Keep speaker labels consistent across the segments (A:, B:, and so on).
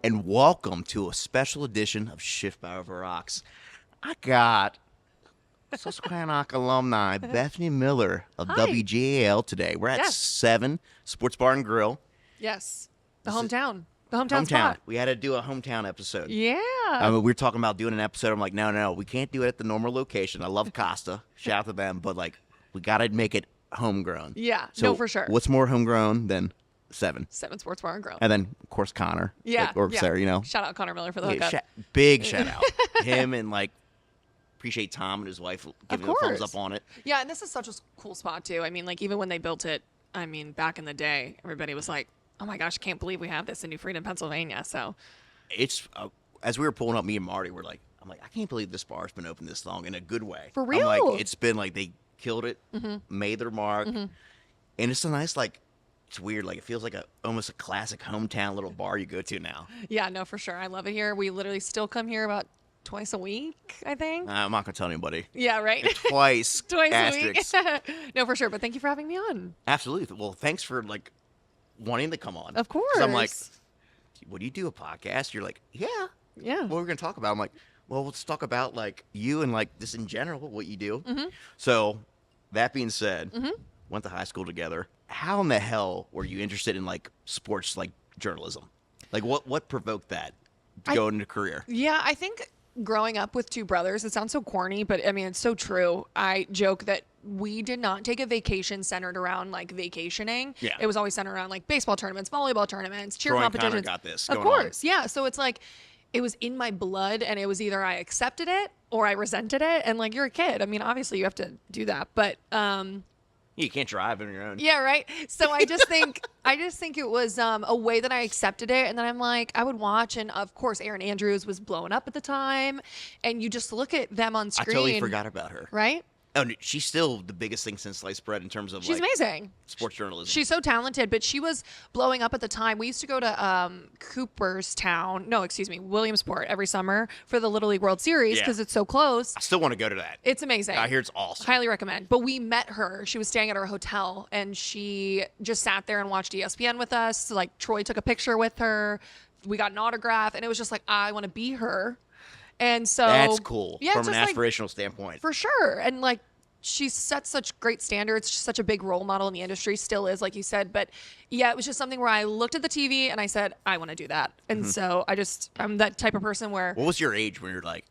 A: and welcome to a special edition of Schiffbauer Over Rocks. I got Susquehannock alumni Bethany Miller of WGAL today. We're at 7 Sports Bar and Grill.
B: Yes, the hometown spot.
A: We had to do a hometown episode.
B: Yeah.
A: We were talking about doing an episode. I'm like, no, we can't do it at the normal location. I love Costa. Shout out to them. But, like, we got to make it homegrown.
B: Yeah,
A: so
B: no, for sure.
A: What's more homegrown than 7?
B: 7 Sports Bar and Grill.
A: And then, of course, Connor.
B: Yeah.
A: Or Sarah, you know.
B: Shout out Connor Miller for the hookup.
A: Big shout out. Him and, like, appreciate Tom and his wife giving the thumbs up on it.
B: Yeah, and this is such a cool spot, too. I mean, like, even when they built it, I mean, back in the day, everybody was like, oh, my gosh, I can't believe we have this in New Freedom, Pennsylvania. So
A: it's, as we were pulling up, me and Marty were like, I'm like, I can't believe this bar's been open this long in a good way.
B: For real?
A: I'm like, it's been like they killed it, made their mark. And it's a nice, like, it's weird. Like, it feels like almost a classic hometown little bar you go to now.
B: Yeah, no, for sure. I love it here. We literally still come here about twice a week, I think.
A: I'm not going to tell anybody.
B: Yeah, right?
A: Twice.
B: Twice
A: asterisks.
B: a week. No, for sure. But thank you for having me on.
A: Absolutely. Well, thanks for, like, wanting to come on.
B: Of course.
A: 'Cause I'm like, would you do a podcast? You're like, yeah.
B: Yeah.
A: What we're going to talk about? I'm like, well, let's talk about, like, you and, like, just in general, what you do. So, that being said, went to high school together. How in the hell were you interested in, like, sports, like, journalism? Like, what provoked that to go into a career?
B: Yeah, I think growing up with two brothers, it sounds so corny, but, I mean, it's so true. I joke that we did not take a vacation centered around, like, vacationing.
A: Yeah.
B: It was always centered around, like, baseball tournaments, volleyball tournaments, cheer
A: Troy
B: competitions.
A: And Connor got this
B: Of
A: going
B: course,
A: on.
B: yeah. So it's like, it was in my blood, and it was either I accepted it or I resented it. And, like, you're a kid. I mean, obviously you have to do that. But,
A: You can't drive on your own.
B: yeah, right. So I just think it was a way that I accepted it, and then I'm like, I would watch, and of course Erin Andrews was blowing up at the time, and you just look at them on screen.
A: I totally forgot about her.
B: Right?
A: Oh, she's still the biggest thing since sliced bread in terms of
B: She's amazing.
A: Sports journalism.
B: She's so talented, but she was blowing up at the time. We used to go to Williamsport every summer for the Little League World Series because it's so close.
A: I still want to go to that.
B: It's amazing.
A: I hear it's awesome.
B: Highly recommend. But we met her. She was staying at our hotel, and she just sat there and watched ESPN with us. Like, Troy took a picture with her. We got an autograph, and it was just like, I want to be her. And so
A: that's cool from an
B: just
A: aspirational standpoint.
B: For sure. And, like, she set such great standards. She's such a big role model in the industry, still is, like you said. But yeah, it was just something where I looked at the TV and I said, I want to do that. And so I'm that type of person where.
A: What was your age when you're like,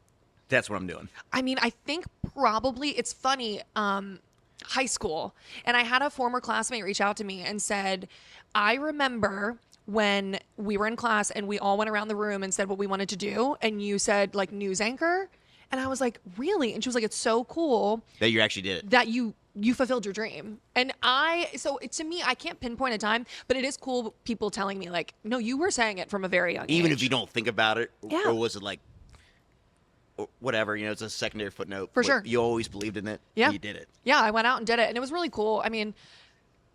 A: that's what I'm doing?
B: I mean, I think probably, it's funny, high school. And I had a former classmate reach out to me and said, I remember when we were in class and we all went around the room and said what we wanted to do. And you said, like, news anchor. And I was like, really? And she was like, it's so cool
A: that you actually did it.
B: That you fulfilled your dream. And to me, I can't pinpoint a time, but it is cool people telling me, like, no, you were saying it from a very young age.
A: Even if you don't think about it,
B: Yeah.
A: or was it like, or whatever, it's a secondary footnote.
B: For sure.
A: You always believed in it.
B: Yeah.
A: And you did it.
B: Yeah, I went out and did it. And it was really cool. I mean,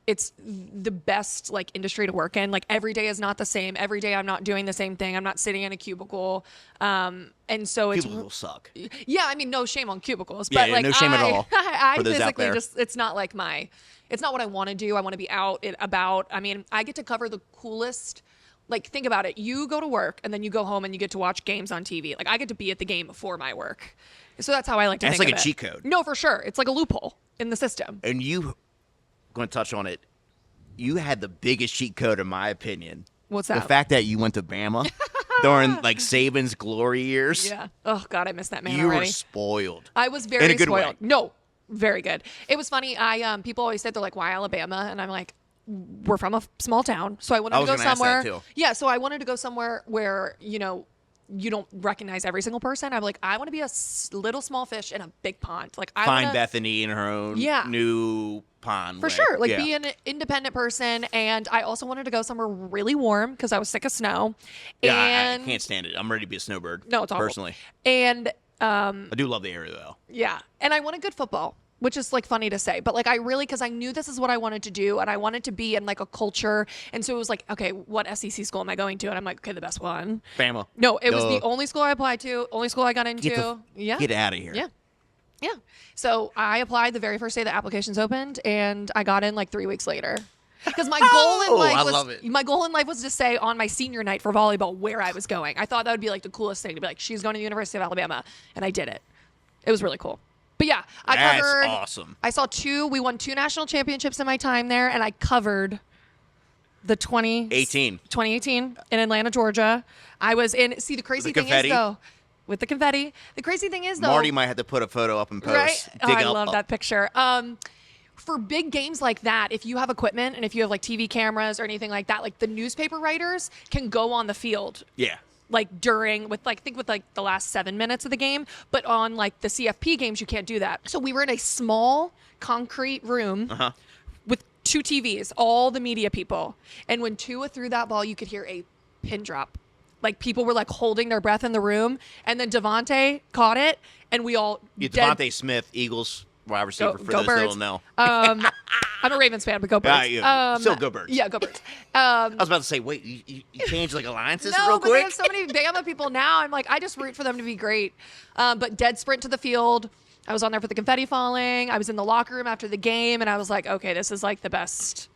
B: it's the best, like, industry to work in. Like, every day is not the same. Every day I'm not doing the same thing. I'm not sitting in a cubicle. And so it's.
A: Cubicles suck.
B: Yeah, I mean, no shame on cubicles.
A: Yeah,
B: But, like,
A: no shame at all.
B: I
A: for those out
B: physically
A: there.
B: it's not like it's not what I want to do. I want to be out and about. I mean, I get to cover the coolest. Like, think about it. You go to work and then you go home and you get to watch games on TV. Like, I get to be at the game before my work. So that's how I like to think of it.
A: That's like a cheat code.
B: No, for sure. It's like a loophole in the system.
A: And you, going to touch on it, you had the biggest cheat code, in my opinion.
B: What's that?
A: The fact that you went to Bama during, like, Saban's glory years.
B: Yeah. Oh, God, I miss that man
A: You
B: already.
A: were spoiled.
B: I was very
A: in a good
B: spoiled.
A: way.
B: No, very good. It was funny. People always said, they're like, why Alabama? And I'm like, we're from a small town, so I wanted to go somewhere.
A: Too.
B: Yeah, so I wanted to go somewhere where, you don't recognize every single person. I'm like, I want to be a little small fish in a big pond. Like, I
A: Find
B: wanna,
A: Bethany in her own new pond.
B: For sure. Like, be an independent person. And I also wanted to go somewhere really warm because I was sick of snow.
A: Yeah,
B: and
A: I can't stand it. I'm ready to be a snowbird.
B: No, it's awful.
A: Personally.
B: And
A: I do love the area, though.
B: yeah. And I wanted good football, which is, like, funny to say. But, like, because I knew this is what I wanted to do, and I wanted to be in, like, a culture. And so it was like, okay, what SEC school am I going to? And I'm like, okay, the best one.
A: Bama.
B: No, it was the only school I applied to, only school I got into.
A: Get out of here.
B: Yeah. Yeah. So I applied the very first day the applications opened, and I got in, like, 3 weeks later. Because my goal in life
A: I
B: was
A: love it.
B: my goal in life was to say on my senior night for volleyball where I was going. I thought that would be like the coolest thing to be like, she's going to the University of Alabama, and I did it. It was really cool. But yeah, I
A: That's
B: covered.
A: awesome.
B: I saw we won 2 national championships in my time there, and I covered the 2018 in Atlanta, Georgia. I was in. See, the crazy thing is though, with the confetti. The crazy thing is though,
A: Marty might have to put a photo up and post.
B: Right? Oh,
A: Dig
B: I
A: up.
B: love that picture. For big games like that, if you have equipment and if you have like TV cameras or anything like that, like the newspaper writers can go on the field.
A: Yeah.
B: Like during with the last 7 minutes of the game, but on like the CFP games you can't do that. So we were in a small concrete room with 2 TVs, all the media people, and when Tua threw that ball, you could hear a pin drop. Like people were like holding their breath in the room, and then Devontae caught it, and we all
A: Devontae Smith, Eagles wide receiver for those that don't know.
B: I'm a Ravens fan, but go Birds.
A: Still go Birds.
B: Yeah, go Birds.
A: I was about to say, wait, you changed like alliances
B: No,
A: real
B: but
A: quick?
B: they have so many Bama people now. I'm like, I just root for them to be great. But dead sprint to the field. I was on there for the confetti falling. I was in the locker room after the game, and I was like, okay, this is like the best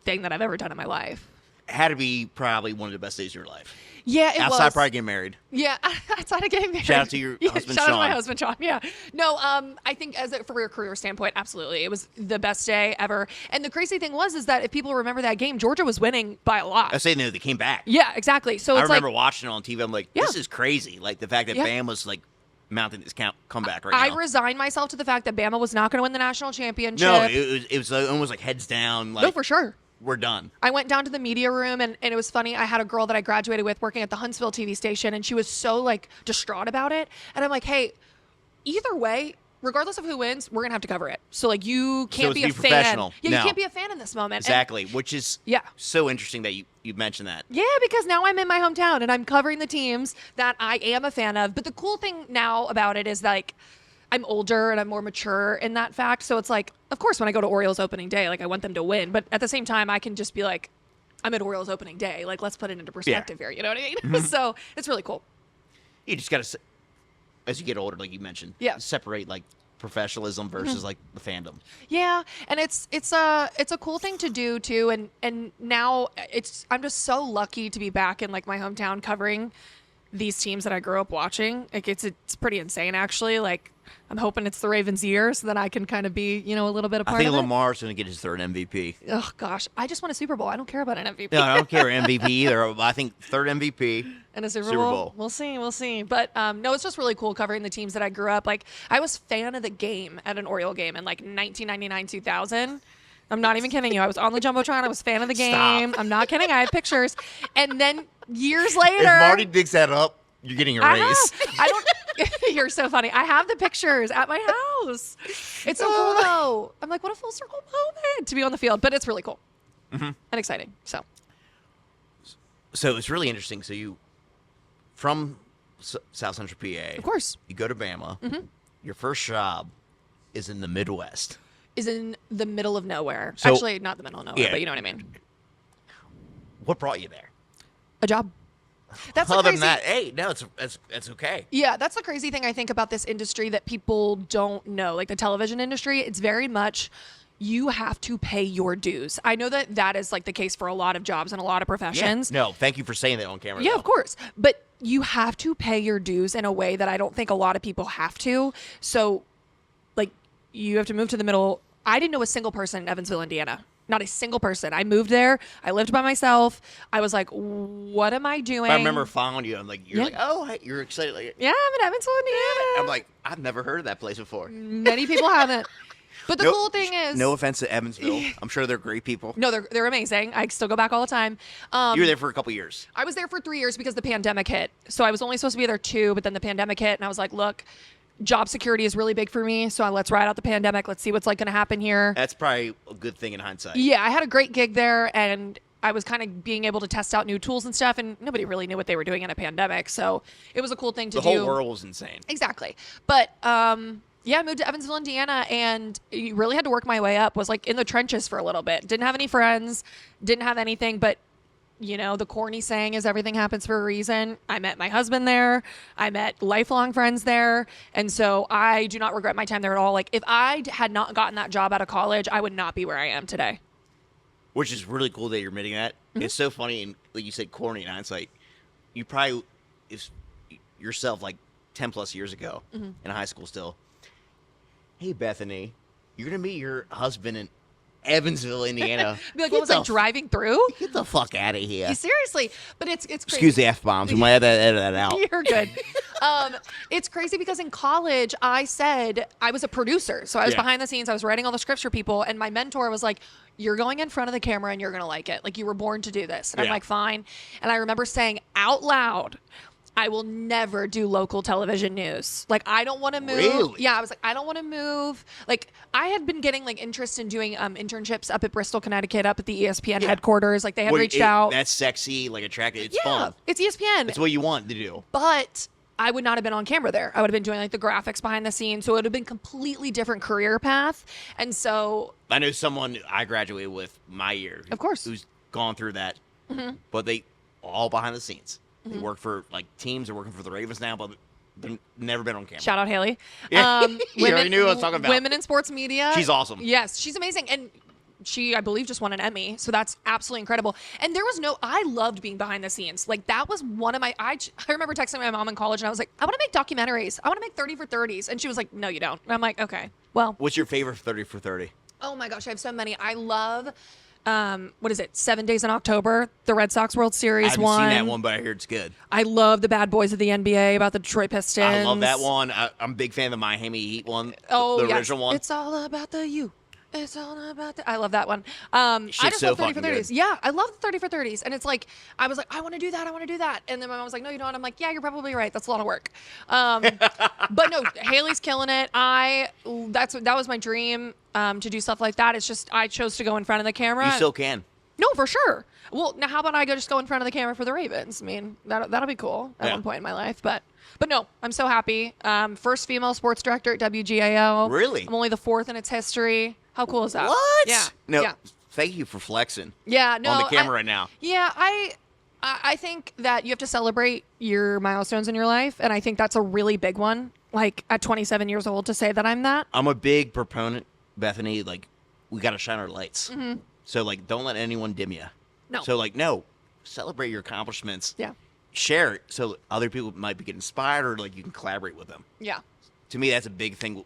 B: thing that I've ever done in my life.
A: Had to be probably one of the best days of your life.
B: Yeah, it
A: Outside
B: was.
A: probably getting married.
B: Yeah, outside of getting married.
A: Shout out to your husband,
B: shout
A: Sean.
B: out to my husband, Sean. Yeah. No, I think from a career standpoint, absolutely. It was the best day ever. And the crazy thing is that if people remember that game, Georgia was winning by a lot.
A: I say no, they came back.
B: Yeah, exactly. So
A: I
B: it's
A: remember watching it on TV. I'm like, this
B: Yeah.
A: is crazy. Like the fact that
B: Yeah.
A: Bam was like mounting this comeback right
B: I
A: now.
B: resigned myself to the fact that Bama was not going to win the national championship.
A: No, it was almost like heads down. Like,
B: No, for sure.
A: We're done.
B: I went down to the media room, and it was funny. I had a girl that I graduated with working at the Huntsville TV station, and she was so like distraught about it. And I'm like, hey, either way, regardless of who wins, we're gonna have to cover it. So like, you can't be a fan.
A: Professional.
B: Yeah,
A: No.
B: you can't be a fan in this moment.
A: Exactly, which is so interesting that you mentioned that.
B: Yeah, because now I'm in my hometown and I'm covering the teams that I am a fan of. But the cool thing now about it is like, I'm older and I'm more mature in that fact. So it's like, of course, when I go to Orioles opening day, like I want them to win. But at the same time, I can just be like, I'm at Orioles opening day. Like, let's put it into perspective here. You know what I mean?
A: Mm-hmm.
B: So it's really cool.
A: You just got to, as you get older, like you mentioned, separate like professionalism versus like the fandom.
B: Yeah, and it's a cool thing to do too. And now I'm just so lucky to be back in like my hometown covering these teams that I grew up watching. Like it's pretty insane actually. Like I'm hoping it's the Ravens' year so that I can kind of be, a little bit a part of it.
A: I think Lamar's going to get his 3rd MVP.
B: Oh gosh, I just won a Super Bowl. I don't care about an MVP.
A: No, I don't care MVP either. I think 3rd MVP
B: and a Super Bowl. We'll see. But no, it's just really cool covering the teams that I grew up. Like I was fan of the game at an Oriole game in like 1999, 2000. I'm not even kidding you. I was on the Jumbotron. I was fan of the game.
A: Stop.
B: I'm not kidding. I have pictures. And then years later,
A: if Marty digs that up, you're getting a raise.
B: I don't. You're so funny. I have the pictures at my house. It's so cool though. I'm like, what a full circle moment to be on the field, but it's really cool and exciting. So
A: it's really interesting. So you from South Central PA,
B: of course,
A: you go to Bama. Your first job is in the Midwest.
B: Is in the middle of nowhere. So, actually, not the middle of nowhere, but you know what I mean.
A: What brought you there?
B: A job. That's
A: other
B: crazy,
A: than that. Hey, no, it's okay.
B: Yeah, that's the crazy thing I think about this industry that people don't know, like the television industry. It's very much you have to pay your dues. I know that is like the case for a lot of jobs and a lot of professions.
A: Yeah. No, thank you for saying that on camera.
B: Yeah,
A: though.
B: of course, but you have to pay your dues in a way that I don't think a lot of people have to. So, like, you have to move to the middle. I didn't know a single person in Evansville, Indiana. Not a single person. I moved there. I lived by myself. I was like, what am I doing?
A: I remember following you. I'm like, you're like, oh, hey, you're excited. Like,
B: yeah, I'm in Evansville, Indiana.
A: I'm like, I've never heard of that place before.
B: Many people haven't. But the cool thing is,
A: no offense to Evansville. I'm sure they're great people.
B: No, they're amazing. I still go back all the time.
A: You were there for a couple years.
B: I was there for 3 years because the pandemic hit. So I was only supposed to be there 2, but then the pandemic hit, and I was like, look, job security is really big for me, so let's ride out the pandemic. Let's see what's like going to happen here.
A: That's probably a good thing in hindsight.
B: Yeah, I had a great gig there, and I was kind of being able to test out new tools and stuff, and nobody really knew what they were doing in a pandemic, so it was a cool thing to do.
A: The whole world was insane.
B: Exactly. But yeah, I moved to Evansville, Indiana, and you really had to work my way up. Was like in the trenches for a little bit. Didn't have any friends, didn't have anything, but the corny saying is everything happens for a reason. I met my husband there. I met lifelong friends there. And so I do not regret my time there at all. Like if I had not gotten that job out of college, I would not be where I am today.
A: which is really cool that you're admitting that. It's so funny, and like you said, corny in hindsight. You probably, if yourself like 10 plus years ago in high school still, hey, Bethany, you're going to meet your husband in Evansville, Indiana.
B: Be like, what was I driving through?
A: Get the fuck out of here.
B: Seriously. But it's crazy.
A: Excuse the F-bombs. We might edit that out.
B: You're good. It's crazy because in college, I said I was a producer. So I was behind the scenes. I was writing all the scripts for people. And my mentor was like, you're going in front of the camera and you're going to like it. Like, you were born to do this. And I'm like, fine. And I remember saying out loud, I will never do local television news. Like, I don't want to move.
A: Really?
B: Yeah, I was like, I don't want to move. Like, I had been getting like interest in doing internships up at Bristol, Connecticut, up at the ESPN headquarters. Like, they had reached out.
A: That's sexy, like attractive. It's fun.
B: It's ESPN.
A: It's what you want to do.
B: But I would not have been on camera there. I would have been doing like the graphics behind the scenes. So it would have been completely different career path. And so
A: I know someone I graduated with my year.
B: Of course.
A: Who's gone through that. But they all behind the scenes. They work for like teams. They're working for the Ravens now, but they've never been on camera.
B: Shout out Haley.
A: Yeah. You already knew what I was talking about.
B: Women in sports media.
A: She's awesome.
B: Yes, she's amazing. And she, I believe, just won an Emmy. So that's absolutely incredible. And there was I loved being behind the scenes. Like, that was one of my, I remember texting my mom in college and I was like, I want to make documentaries. I want to make 30 for 30s. And she was like, no, you don't. And I'm like, okay, well.
A: What's your favorite 30 for 30?
B: Oh my gosh, I have so many. I love, what is it? 7 Days in October, the Red Sox World Series
A: I haven't seen that one, but I hear it's good.
B: I love the Bad Boys of the NBA about the Detroit Pistons.
A: I love that one. I'm a big fan of the Miami Heat one.
B: Oh,
A: the original one.
B: It's all about the you. It's all about the. I love that one. I just
A: so
B: love 30 for
A: fucking
B: 30s.
A: good.
B: Yeah, I love the 30 for 30s. And it's like, I was like, I want to do that. I want to do that. And then my mom was like, no, you don't. I'm like, yeah, you're probably right. That's a lot of work. But no, Haley's killing it. That was my dream, to do stuff like that. It's just, I chose to go in front of the camera.
A: You still can.
B: No, for sure. Well, now how about I just go in front of the camera for the Ravens? I mean, that'll be cool at one point in my life. But no, I'm so happy. First female sports director at WGAL.
A: Really?
B: I'm only the fourth in its history. How cool is that?
A: What?
B: Yeah.
A: No.
B: Yeah.
A: Thank you for flexing.
B: Yeah. No.
A: On the camera right now.
B: Yeah. I think that you have to celebrate your milestones in your life, and I think that's a really big one. Like, at 27 years old, to say that I'm that.
A: I'm a big proponent, Bethany. Like, we got to shine our lights. So, like, don't let anyone dim you.
B: No.
A: So, like, no. Celebrate your accomplishments.
B: Yeah.
A: Share it so other people might get inspired, or, like, you can collaborate with them.
B: Yeah.
A: To me, that's a big thing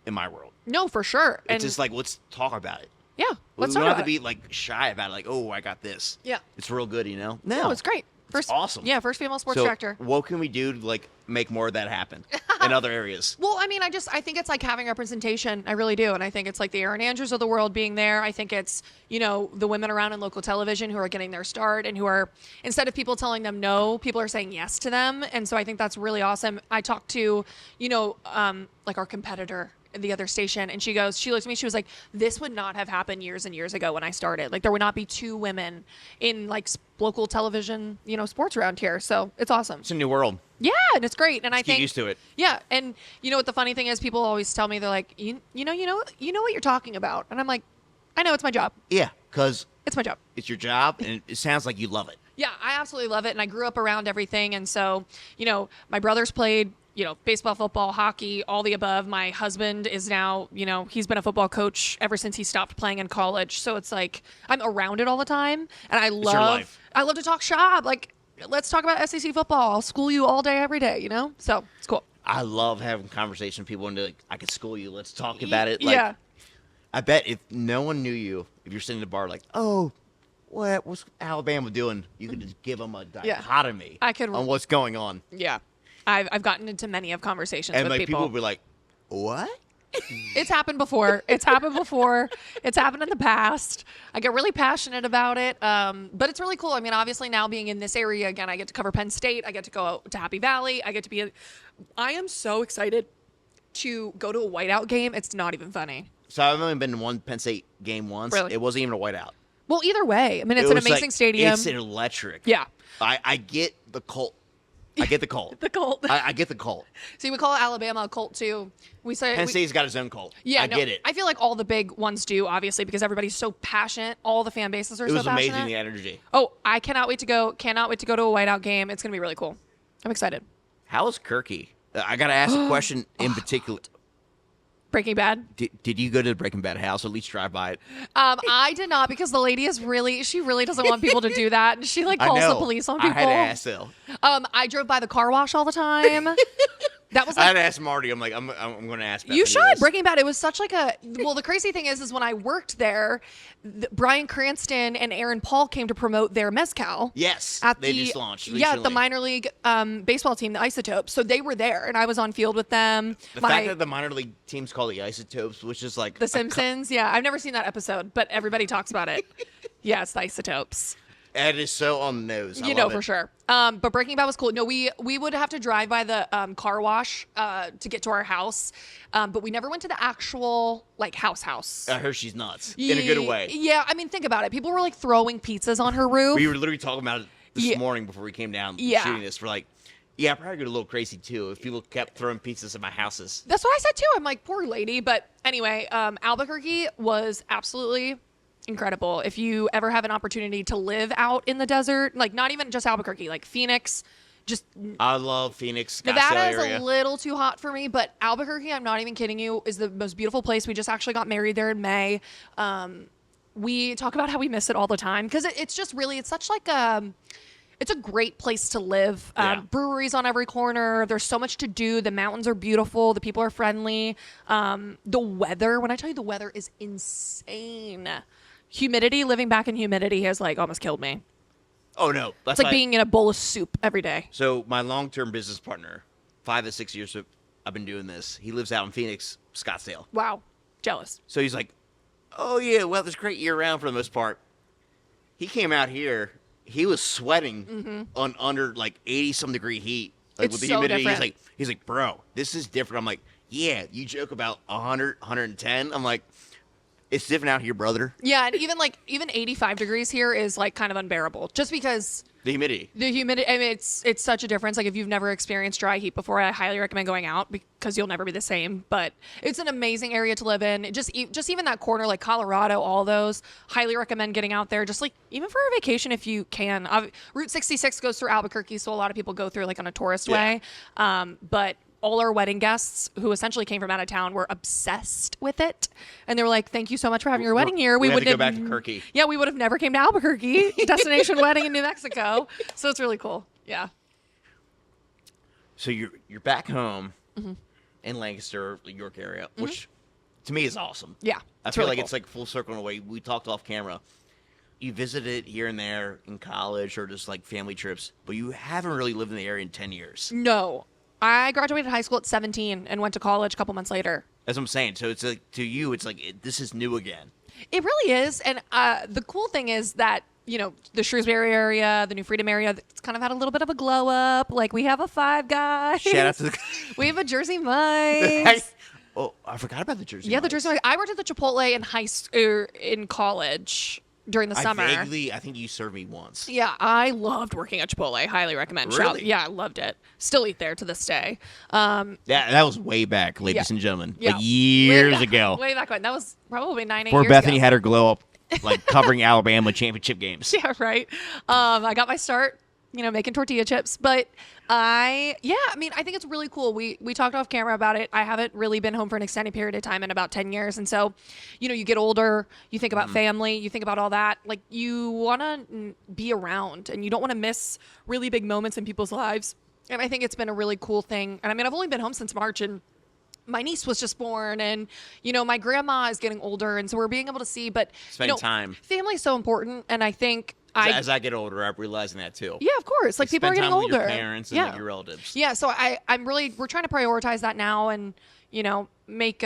A: in my world.
B: No, for sure.
A: It's just like, let's talk about it.
B: Yeah. Let's
A: we
B: talk
A: don't have
B: about
A: to be,
B: it.
A: like, shy about it. Like, oh, I got this.
B: Yeah.
A: It's real good, you know?
B: No, it's great. First,
A: awesome.
B: Yeah, first female sports
A: So,
B: director.
A: what can we do to, like, make more of that happen in other areas?
B: Well, I mean, I think it's like having representation. I really do. And I think it's like the Aaron Andrews of the world being there. I think it's, the women around in local television who are getting their start and who are, instead of people telling them no, people are saying yes to them. And so I think that's really awesome. I talked to, like our competitor at the other station, and she looked at me, she was like, this would not have happened years and years ago when I started. Like, there would not be two women in like local television, sports around here. So it's awesome.
A: It's a new world.
B: Yeah, and it's great. And I think
A: get used to it.
B: Yeah, and what the funny thing is, people always tell me, they're like, you know what you're talking about, and I'm like, I know, it's my job.
A: Yeah, because
B: It's my job.
A: it's your job, and it sounds like you love it.
B: Yeah, I absolutely love it, and I grew up around everything, and so my brothers played baseball, football, hockey, all the above. My husband is now, he's been a football coach ever since he stopped playing in college. So it's like I'm around it all the time, and I
A: your life.
B: love to talk shop. Like, let's talk about SEC football. I'll school you all day, every day. So it's cool.
A: I love having conversations with people, and like, I could school you. Let's talk about it. Like,
B: Yeah.
A: I bet if no one knew you, if you're sitting at a bar, like, oh, what's Alabama doing? You could just give them a dichotomy on what's going on.
B: Yeah. I've gotten into many of conversations
A: And
B: with
A: like
B: people.
A: people will be like, what?
B: It's happened before. It's happened in the past. I get really passionate about it. But it's really cool. I mean, obviously now being in this area again, I get to cover Penn State. I get to go to Happy Valley. I am so excited to go to a whiteout game. It's not even funny.
A: So I've only been to one Penn State game once.
B: Really?
A: It wasn't even a whiteout.
B: Well, either way. I mean, it's an amazing stadium.
A: It's electric.
B: Yeah.
A: I get the cult. I get the cult.
B: The cult.
A: I get the cult.
B: See, we call Alabama a cult too. We say
A: Penn State's got its own cult.
B: Yeah,
A: I get it.
B: I feel like all the big ones do, obviously, because everybody's so passionate. All the fan bases are so passionate.
A: It was amazing, the energy.
B: Oh, I cannot wait to go. Cannot wait to go to a whiteout game. It's gonna be really cool. I'm excited.
A: How is Kirky? I got to ask a question in particular.
B: Breaking Bad.
A: Did you go to the Breaking Bad house, or at least drive by it?
B: I did not, because the lady she really doesn't want people to do that. And she like calls the police on people.
A: I had to ask though.
B: I drove by the car wash all the time. That was
A: I had to ask Marty. I'm like, I'm going to ask Bethany
B: you should.
A: this.
B: Breaking Bad. It was such like a, well, the crazy thing is when I worked there, Bryan Cranston and Aaron Paul came to promote their mezcal.
A: Yes. They just launched recently.
B: Yeah, the minor league baseball team, the Isotopes. So they were there, and I was on field with them.
A: The fact that the minor league team's called the Isotopes, which is like
B: The Simpsons. Yeah, I've never seen that episode, but everybody talks about it. Yeah, it's the Isotopes.
A: It is so on the nose.
B: You know for sure. But Breaking Bad was cool. No, we would have to drive by the car wash to get to our house, but we never went to the actual like house.
A: I heard she's nuts in a good way.
B: Yeah, I mean, think about it. People were like throwing pizzas on her roof.
A: We were literally talking about it this morning before we came down shooting this. We're like, yeah, I probably get a little crazy too if people kept throwing pizzas at my houses.
B: That's what I said too. I'm like, poor lady. But anyway, Albuquerque was absolutely incredible. If you ever have an opportunity to live out in the desert, like not even just Albuquerque, like Phoenix, just
A: I love Phoenix.
B: Nevada is
A: area.
B: a little too hot for me, but Albuquerque, I'm not even kidding you, is the most beautiful place. We just actually got married there in May. We talk about how we miss it all the time because it's just really, it's such like it's a great place to live. Breweries on every corner. There's so much to do. The mountains are beautiful. The people are friendly. The weather, when I tell you the weather is insane. Humidity, living back in humidity has like almost killed me.
A: Oh no.
B: It's like being in a bowl of soup every day.
A: So my long-term business partner, 5 to 6 years I've been doing this. He lives out in Phoenix, Scottsdale.
B: Wow. Jealous.
A: So he's like, oh yeah, well, it's great year-round for the most part. He came out here. He was sweating on under like 80-some degree heat. Like
B: It's
A: with the
B: so
A: humidity.
B: different.
A: He's like, bro, this is different. I'm like, yeah, you joke about 100, 110. I'm like, it's different out here, brother.
B: Yeah, and even 85 degrees here is like kind of unbearable just because
A: The humidity.
B: I mean, it's such a difference. Like if you've never experienced dry heat before, I highly recommend going out because you'll never be the same. But it's an amazing area to live in. Just even that corner, like Colorado, all those, highly recommend getting out there. Just like even for a vacation if you can. Route 66 goes through Albuquerque, so a lot of people go through like on a tourist way. But all our wedding guests who essentially came from out of town were obsessed with it. And they were like, thank you so much for having your wedding here.
A: We have to go back to Kirky.
B: Yeah, we would have never came to Albuquerque, destination wedding in New Mexico. So it's really cool. Yeah.
A: So you're back home in Lancaster, York area, which to me is awesome.
B: Yeah.
A: I feel
B: really
A: like
B: cool.
A: it's like full circle in a way. We talked off camera. You visited here and there in college or just like family trips, but you haven't really lived in the area in 10 years.
B: No. I graduated high school at 17 and went to college a couple months later.
A: That's what I'm saying. So it's like to you, it's like this is new again.
B: It really is. And the cool thing is that, you know, the Shrewsbury area, the New Freedom area, it's kind of had a little bit of a glow up. Like we have a Five Guys.
A: Shout out to the.
B: We have a Jersey Mike's.
A: Oh, I forgot about the Jersey.
B: Yeah, the
A: Mike's.
B: Jersey Mike's. I worked at the Chipotle in college during the summer.
A: I think you served me once.
B: Yeah, I loved working at Chipotle. Highly recommend.
A: Really?
B: Yeah, I loved it. Still eat there to this day.
A: Yeah, that was way back, ladies and gentlemen.
B: Yeah.
A: Like years
B: way back,
A: ago.
B: Way back when. That was probably 9-8 years
A: Before Bethany
B: ago.
A: had her glow up, like covering Alabama championship games.
B: Yeah, right. I got my start, you know, making tortilla chips. But I think it's really cool. We talked off camera about it. I haven't really been home for an extended period of time in about 10 years. And so, you know, you get older, you think about family, you think about all that. Like you want to be around and you don't want to miss really big moments in people's lives. And I think it's been a really cool thing. And I mean, I've only been home since March and my niece was just born and, you know, my grandma is getting older. And so we're being able to see, but
A: Spend time.
B: Family's so important. And I think
A: As I get older, I'm realizing that too.
B: yeah, of course. Like people are getting
A: Spend time
B: older.
A: with your parents and like, your relatives.
B: Yeah, so we're trying to prioritize that now and, you know, make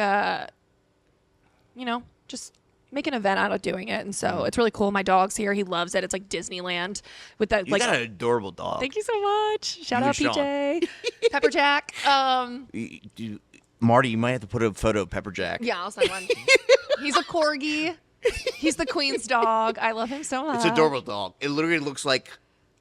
B: just make an event out of doing it. And so it's really cool. My dog's here. He loves it. It's like Disneyland with that.
A: You got an adorable dog.
B: Thank you so much. Shout
A: You
B: out
A: and
B: PJ. Pepper Jack.
A: Marty, you might have to put a photo of Pepper Jack.
B: Yeah, I'll send one. He's a corgi. He's the queen's dog. I love him so much.
A: It's an adorable dog. It literally looks like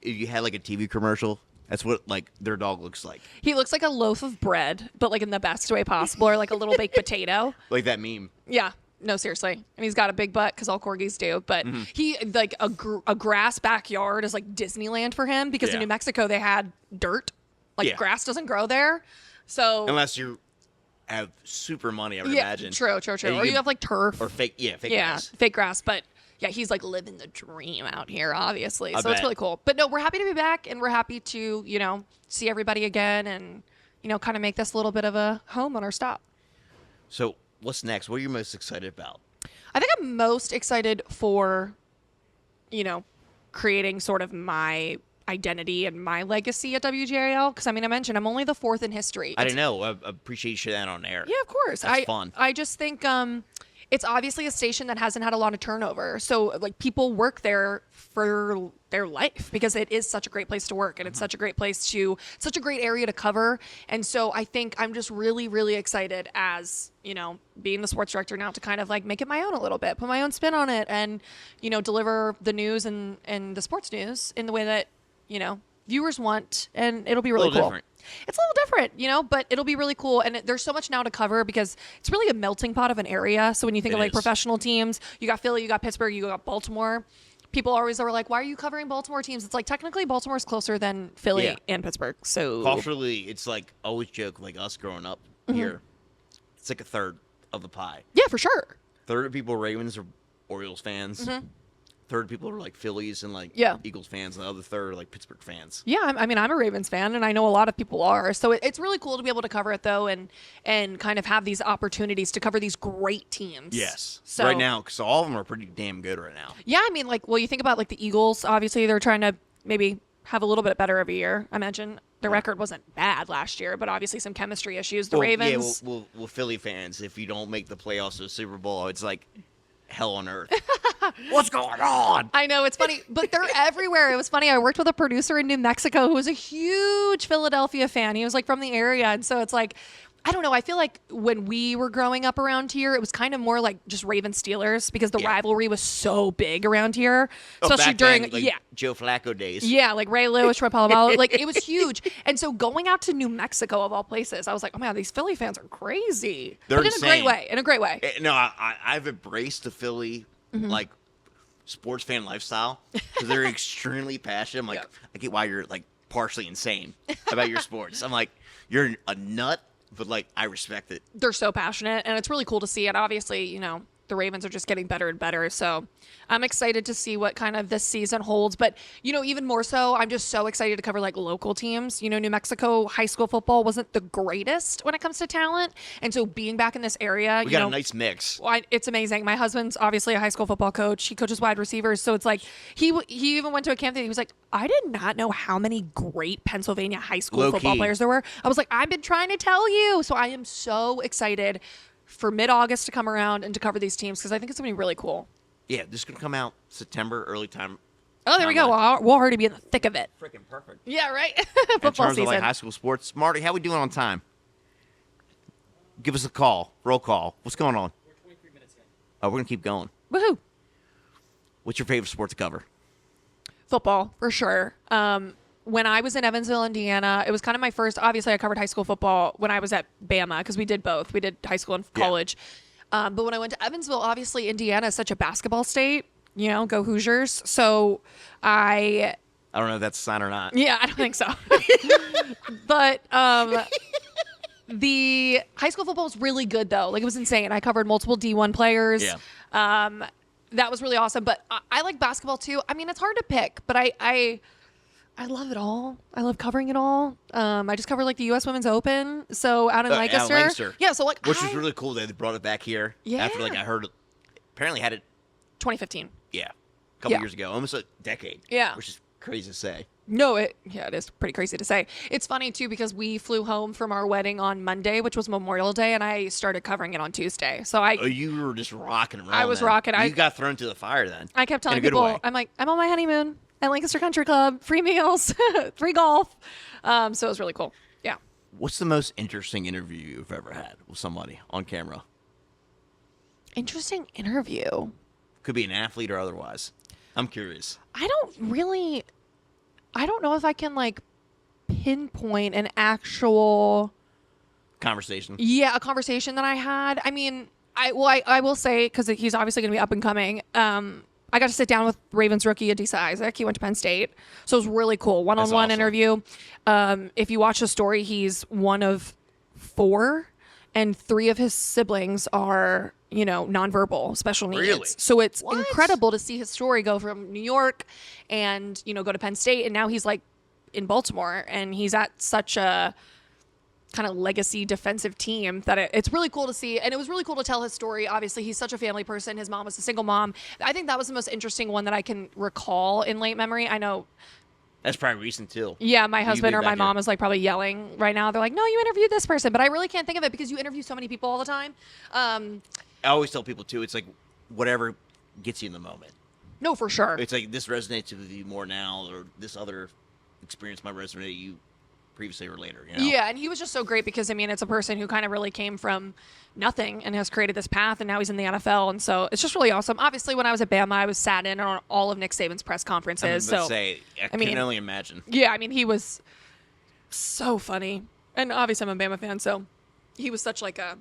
A: if you had like a TV commercial. That's what like their dog looks like.
B: He looks like a loaf of bread, but like in the best way possible, or like a little baked potato.
A: Like that meme.
B: Yeah. No, seriously. And he's got a big butt because all corgis do. But he, like, a grass backyard is like Disneyland for him because in New Mexico they had dirt. Like, grass doesn't grow there. So.
A: Unless you have super money, I would imagine.
B: True.
A: And
B: Or you have like turf.
A: Or fake grass.
B: Fake grass. But yeah, he's like living the dream out here, obviously. So
A: bet.
B: it's really cool. But no, we're happy to be back, and we're happy to, see everybody again and, kind of make this a little bit of a home on our stop.
A: So what's next? What are you most excited about?
B: I think I'm most excited for, creating sort of my identity and my legacy at WGAL. Because, I mentioned I'm only the fourth in history.
A: I don't know. I appreciate you sharing that on air.
B: Yeah, of course.
A: That's fun.
B: I just think it's obviously a station that hasn't had a lot of turnover. So, like, people work there for their life because it is such a great place to work, and it's such a great such a great area to cover. And so I think I'm just really, really excited as, being the sports director now to kind of like make it my own a little bit, put my own spin on it, and, deliver the news and the sports news in the way that, viewers want, and it'll be really cool.
A: Different.
B: It's a little different, but it'll be really cool. And there's so much now to cover because it's really a melting pot of an area. So when you think of like professional teams, you got Philly, you got Pittsburgh, you got Baltimore. People always are like, why are you covering Baltimore teams? It's like, technically Baltimore's closer than Philly and Pittsburgh. So
A: culturally, it's like, always joke, like us growing up here, it's like a third of the pie.
B: Yeah, for sure.
A: Third of people are Ravens or Orioles fans. Third people are like Phillies and like Eagles fans, and the other third are like Pittsburgh fans.
B: Yeah, I'm a Ravens fan, and I know a lot of people are. So it's really cool to be able to cover it though, and kind of have these opportunities to cover these great teams.
A: Yes.
B: So
A: right now, because all of them are pretty damn good right now.
B: Yeah, you think about like the Eagles. Obviously, they're trying to maybe have a little bit better every year. I mentioned the record wasn't bad last year, but obviously some chemistry issues. The Ravens.
A: Yeah, well, Philly fans, if you don't make the playoffs or the Super Bowl, it's like hell on earth. What's going on?
B: I know, it's funny, but they're everywhere. It was funny. I worked with a producer in New Mexico who was a huge Philadelphia fan. He was like from the area. And so it's like, I don't know. I feel like when we were growing up around here, it was kind of more like just Ravens Steelers because the rivalry was so big around here, especially during
A: Joe Flacco days.
B: Yeah, like Ray Lewis, Troy Polamalu, like it was huge. And so going out to New Mexico of all places, I was like, oh man, these Philly fans are crazy.
A: They're
B: but
A: insane.
B: In a great way.
A: No, I've embraced the Philly like sports fan lifestyle because they're extremely passionate. I'm like, I get why you're like partially insane about your sports. I'm like, you're a nut. But, like, I respect it.
B: They're so passionate, and it's really cool to see it. Obviously, the Ravens are just getting better and better. So I'm excited to see what kind of this season holds. But, even more so, I'm just so excited to cover, like, local teams. New Mexico high school football wasn't the greatest when it comes to talent. And so being back in this area,
A: we got a nice mix.
B: It's amazing. My husband's obviously a high school football coach. He coaches wide receivers. So it's like he even went to a camp that he was like, I did not know how many great Pennsylvania high school football players there were. I was like, I've been trying to tell you. So I am so excited for mid-August to come around and to cover these teams because I think it's going to be really cool.
A: Yeah, this is going to come out September, early time.
B: Oh, there we go. We'll already be in the thick of it.
A: Freaking perfect.
B: Yeah, right?
A: Football in terms
B: season.
A: of like high school sports. Marty, how we doing on time? Give us a call. Roll call. What's going on?
C: We're 23 minutes in.
A: Oh, we're going to keep going.
B: Woohoo.
A: What's your favorite sport to cover?
B: Football, for sure. When I was in Evansville, Indiana, it was kind of my first. Obviously, I covered high school football when I was at Bama because we did both. We did high school and college. But when I went to Evansville, obviously, Indiana is such a basketball state. Go Hoosiers. So I
A: don't know if that's a sign or not.
B: Yeah, I don't think so. But the high school football was really good, though. Like, it was insane. I covered multiple D1 players.
A: Yeah.
B: That was really awesome. But I like basketball, too. It's hard to pick, but I love it all. I love covering it all. I just covered like the U.S. Women's Open, so out in Lancaster. Yeah, so like
A: which was really cool that they brought it back here.
B: Yeah.
A: After like I heard, apparently had it
B: 2015.
A: Yeah, a couple years ago, almost a decade.
B: Yeah,
A: which is crazy to say.
B: No, it is pretty crazy to say. It's funny too because we flew home from our wedding on Monday, which was Memorial Day, and I started covering it on Tuesday. So
A: you were just rocking and rolling.
B: I was rocking.
A: You got thrown to the fire then.
B: I kept telling people, I'm like, I'm on my honeymoon at Lancaster Country Club, free meals, free golf. So it was really cool. Yeah.
A: What's the most interesting interview you've ever had with somebody on camera?
B: Interesting interview.
A: Could be an athlete or otherwise. I'm curious.
B: I don't know if I can like pinpoint an actual
A: conversation.
B: Yeah, a conversation that I had. I will say, because he's obviously going to be up and coming. I got to sit down with Ravens rookie Adisa Isaac. He went to Penn State. So it was really cool. One-on-one interview. If you watch the story, he's one of 4. and 3 of his siblings are, nonverbal special needs.
A: Really?
B: So it's
A: What?
B: incredible to see his story go from New York and, go to Penn State. And now he's like in Baltimore, and he's at such a kind of legacy defensive team that it's really cool to see. And it was really cool to tell his story. Obviously, he's such a family person. His mom was a single mom. I think that was the most interesting one that I can recall in late memory. I know.
A: That's probably recent too.
B: Yeah, my husband or my mom
A: here.
B: is like probably yelling right now. They're like, no, you interviewed this person. But I really can't think of it because you interview so many people all the time.
A: I always tell people too, it's like whatever gets you in the moment.
B: No, for sure.
A: It's like this resonates with you more now, or this other experience might resonate with you previously or later.
B: Yeah, and he was just so great because, it's a person who kind of really came from nothing and has created this path, and now he's in the NFL, and so it's just really awesome. Obviously, when I was at Bama, I was sat in on all of Nick Saban's press conferences.
A: I can only imagine.
B: Yeah, he was so funny, and obviously I'm a Bama fan, so he was such like a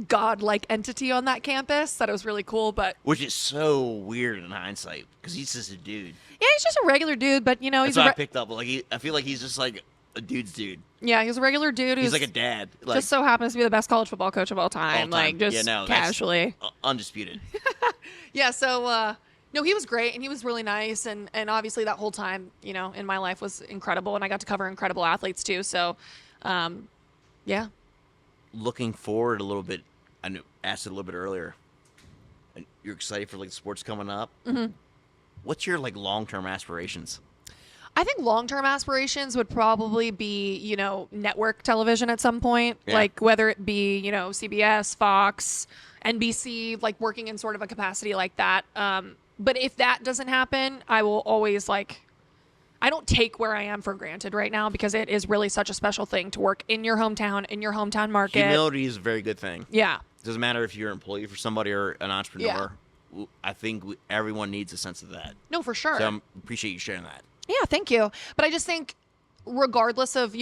B: godlike entity on that campus that it was really cool. But
A: which is so weird in hindsight because he's just a dude.
B: Yeah, he's just a regular dude, but he's
A: that's what I picked up. Like I feel like he's just like a dude's dude.
B: Yeah, he's a regular dude.
A: He's like a dad.
B: Just so happens to be the best college football coach of all time. Like just casually,
A: undisputed.
B: Yeah. So no, he was great and he was really nice, and obviously that whole time in my life was incredible, and I got to cover incredible athletes too. So, yeah.
A: Looking forward a little bit, I asked it a little bit earlier. You're excited for like the sports coming up.
B: Mm-hmm.
A: What's your like long-term aspirations?
B: I think long-term aspirations would probably be, network television at some point,
A: Yeah.
B: like whether it be, CBS, Fox, NBC, like working in sort of a capacity like that. But if that doesn't happen, I will always I don't take where I am for granted right now because it is really such a special thing to work in your hometown market.
A: Humility is a very good thing.
B: Yeah.
A: Doesn't matter if you're an employee for somebody or an entrepreneur. Yeah. I think everyone needs a sense of that.
B: No, for sure.
A: So I appreciate you sharing that.
B: Yeah, thank you. But I just think regardless of,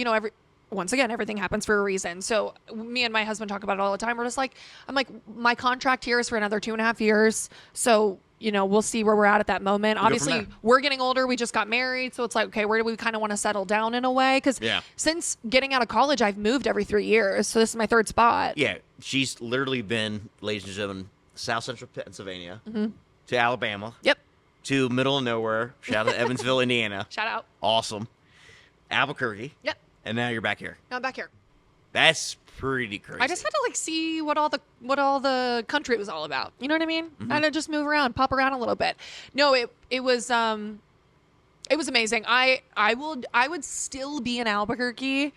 B: once again, everything happens for a reason. So me and my husband talk about it all the time. We're just like, I'm like, my contract here is for another 2.5 years. So, we'll see where we're at that moment. Obviously, we're getting older. We just got married. So it's like, okay, where do we kind of want to settle down in a way? Because since getting out of college, I've moved every 3 years. So this is my 3rd spot.
A: Yeah. She's literally been, ladies and gentlemen, South Central Pennsylvania to Alabama.
B: Yep.
A: To middle of nowhere. Shout out to Evansville, Indiana.
B: Shout out.
A: Awesome. Albuquerque.
B: Yep.
A: And now you're back here.
B: Now I'm back here.
A: That's pretty crazy.
B: I just had to see what all the country was all about. You know what I mean?
A: Mm-hmm.
B: I had to just move around, pop around a little bit. No, it was amazing. I would still be in Albuquerque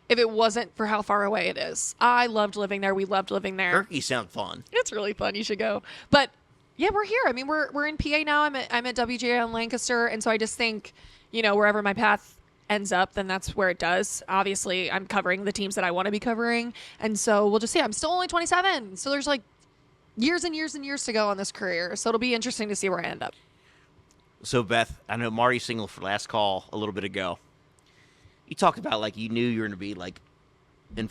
B: if it wasn't for how far away it is. I loved living there. We loved living there.
A: Albuquerque sounds fun.
B: It's really fun. You should go. But yeah, we're here. We're in PA now. I'm at WGAL in Lancaster, and so I just think, wherever my path ends up, then that's where it does. Obviously, I'm covering the teams that I want to be covering, and so we'll just see. I'm still only 27, so there's like years and years and years to go on this career. So it'll be interesting to see where I end up.
A: So Beth, I know Marty Single for last call a little bit ago. You talked about you knew you were going to be in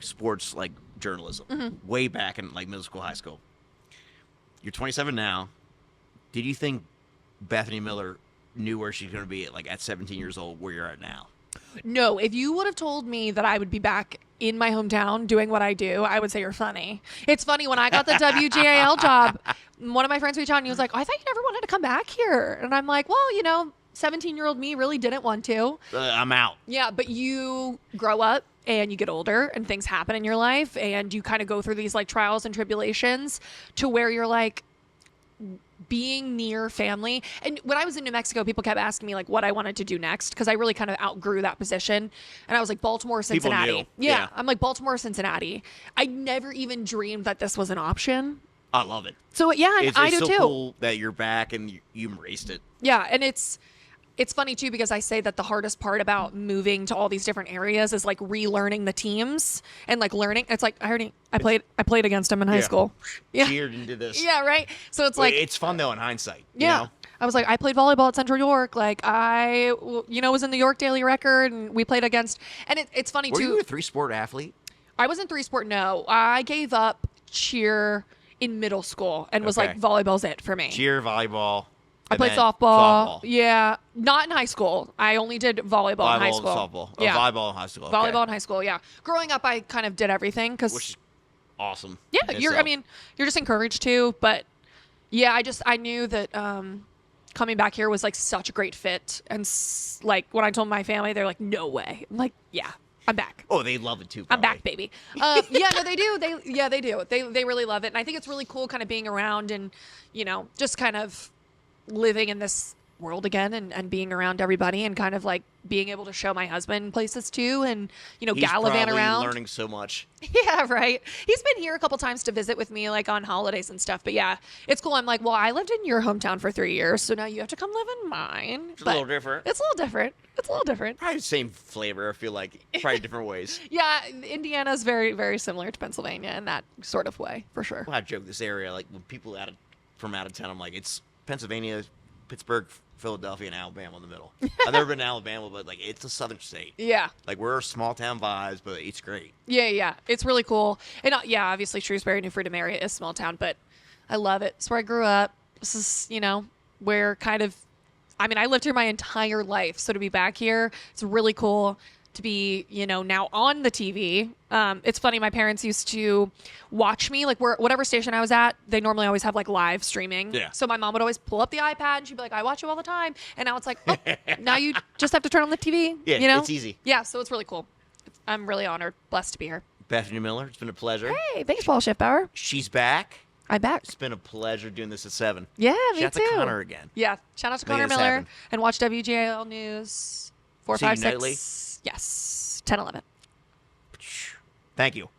A: sports journalism way back in middle school, high school. You're 27 now. Did you think Bethany Miller knew where she's going to be at 17 years old, where you're at now?
B: No, if you would have told me that I would be back in my hometown doing what I do, I would say you're funny. It's funny, when I got the WGAL job, one of my friends reached out and he was like, oh, I thought you never wanted to come back here. And I'm like, well, 17-year-old me really didn't want to.
A: I'm out.
B: Yeah, but you grow up and you get older and things happen in your life and you kind of go through these trials and tribulations to where you're being near family. And when I was in New Mexico, people kept asking me what I wanted to do next because I really kind of outgrew that position. And I was like, Baltimore, Cincinnati.
A: People knew.
B: Yeah, I'm like, Baltimore, Cincinnati. I never even dreamed that this was an option.
A: I love it.
B: So yeah, I do
A: so
B: too.
A: Cool that you're back and you embraced it.
B: Yeah, and it's funny too because I say that the hardest part about moving to all these different areas is relearning the teams and learning. It's I played against them in high school. Yeah.
A: Cheered and did this.
B: Yeah, right. So it's
A: it's fun though in hindsight.
B: Yeah.
A: You know?
B: I was I played volleyball at Central York. I was in the York Daily Record and we played against. And it's funny
A: Were
B: too.
A: you a 3-sport athlete?
B: I wasn't 3-sport. No, I gave up cheer in middle school and was
A: Okay.
B: volleyball's it for me.
A: Cheer, volleyball.
B: I played softball. Yeah. Not in high school. I only did volleyball in high school.
A: Softball.
B: Yeah.
A: Volleyball in high school. Okay.
B: Volleyball in high school, yeah. Growing up, I kind of did everything
A: Which is
B: because,
A: awesome.
B: yeah,
A: in
B: you're
A: itself.
B: just encouraged to. But, yeah, I knew that coming back here was, like, such a great fit. And, like, when I told my family, they're like, no way. I'm like, yeah, I'm back.
A: Oh, they love it too.
B: I'm
A: Probably.
B: back, baby. Yeah, no, they do. They do. They really love it. And I think it's really cool kind of being around and, just kind of living in this world again and being around everybody and kind of like being able to show my husband places too and,
A: He's
B: gallivant
A: probably
B: around.
A: learning so much.
B: Yeah, right. He's been here a couple times to visit with me like on holidays and stuff. But yeah, it's cool. I'm like, well, I lived in your hometown for 3 years, so now you have to come live in mine.
A: It's a little different.
B: It's a little different.
A: Probably the same flavor, I feel like. Probably different ways.
B: Yeah, Indiana's very, very similar to Pennsylvania in that sort of way, for sure.
A: Well, I joke this area, like when people from out of town, I'm like, it's Pennsylvania, Pittsburgh, Philadelphia, and Alabama in the middle. I've never been to Alabama, but like it's a southern state.
B: Yeah.
A: Like we're small town vibes, but it's great.
B: Yeah. It's really cool. And yeah, obviously Shrewsbury, New Freedom area is small town, but I love it. It's where I grew up. This is, where I lived here my entire life. So to be back here, it's really cool to be, now on the TV. It's funny. My parents used to watch me, like whatever station I was at, they normally always have like live streaming.
A: Yeah.
B: So my mom would always pull up the iPad and she'd be like, I watch you all the time. And now it's like, oh, now you just have to turn on the TV.
A: Yeah, it's easy.
B: Yeah. So it's really cool. I'm really honored, blessed to be here.
A: Bethany Miller, it's been a pleasure.
B: Hey, thanks, Paul Schiffbauer.
A: She's back.
B: I'm back.
A: It's been a pleasure doing this at 7.
B: Yeah, me
A: Shout
B: too.
A: out to Connor again.
B: Yeah, shout out to
A: Make
B: Connor
A: this
B: Miller
A: happen.
B: and watch WGAL News
A: See you
B: 456.
A: nightly?
B: Yes, 10, 11.
A: Thank you.